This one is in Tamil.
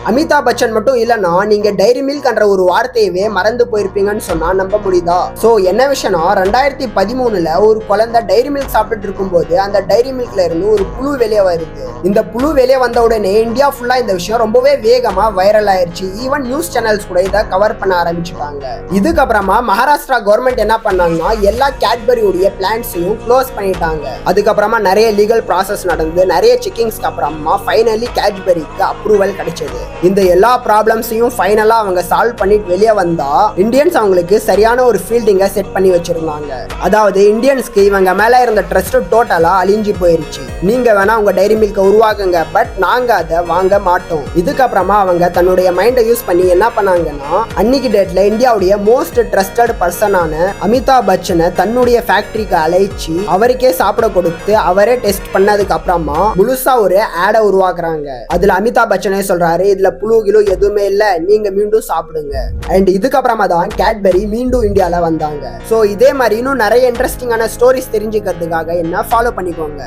அமிதாப் பச்சன் மட்டும் இல்லைன்னா நீங்க டைரி மில்க் என்ற ஒரு வார்த்தையவே மறந்து போயிருப்பீங்கன்னு சொன்னா நம்ப முடியுதா? சோ என்ன விஷயம்னா 2013 ஒரு குழந்தை டைரி மில்க் சாப்பிட்டு இருக்கும்போது அந்த டைரி மில்க்ல இருந்து ஒரு புழு வெளியே வருது. இந்த புழு வெளியே வந்த உடனே இந்தியா ஃபுல்லா இந்த விஷயம் ரொம்பவே வேகமா வைரல் ஆயிருச்சு. ஈவன் நியூஸ் சேனல்ஸ் கூட இதை கவர் பண்ண ஆரம்பிச்சுட்டாங்க. இதுக்கப்புறமா மகாராஷ்டிரா கவர்மெண்ட் என்ன பண்ணாங்கன்னா எல்லா கேட்பரியுடைய பிளான்ட்ஸையும் க்ளோஸ் பண்ணிட்டாங்க. அதுக்கப்புறமா நிறைய லீகல் ப்ராசஸ் நடந்து நிறைய செக்கிங்ஸ்க்கு அப்புறமா ஃபைனலி கேட்பரிக்கு அப்ரூவல் கிடைச்சது. இந்த எல்லா ப்ராப்ளம்ஸையும் ஃபைனலா அவங்க சால்வ் பண்ணிட்டு வெளியே வந்தா இந்தியன்ஸ் அவங்களுக்கு சரியான ஒரு ஃபீல்டிங்கை செட் பண்ணி வச்சிருந்தாங்க. அதாவது இந்தியன்ஸ்க்கு இவங்க மேல இருந்த ட்ரஸ்ட் டோட்டலா அழிஞ்சு போயிருச்சு. நீங்க வேணா உங்க டைரி மில்கை உருவாக்குங்க, பட் நாங்க அதை வாங்க மாட்டோம். இதுக்கப்புறமா அவங்க தன்னுடைய மைண்டை யூஸ் பண்ணி என்ன பண்ணாங்கன்னா அன்னைக்கு டேட்ல இந்தியாவுடைய மோஸ்ட் ட்ரஸ்டட் பர்சனான அமிதாப் பச்சனை தன்னுடைய ஃபேக்டரிக்கு அழைச்சி அவருக்கே சாப்பிட கொடுத்து அவரே டெஸ்ட் பண்ணதுக்கு அப்புறமா முழுசா ஒரு ஆடை உருவாக்குறாங்க. அதுல அமிதாப் பச்சனே சொல்றாரு, இதுல புழு கிலோ எதுவுமே இல்ல, நீங்க மீண்டும் சாப்பிடுங்க. அண்ட் இதுக்கப்புறமா தான் கேட்பரி மீண்டும் இந்தியால வந்தாங்க. சோ இதே மாதிரி இன்னும் நிறைய இன்ட்ரெஸ்டிங்கான ஸ்டோரிஸ் தெரிஞ்சுக்கிறதுக்காக என்ன ஃபாலோ பண்ணிக்கோங்க.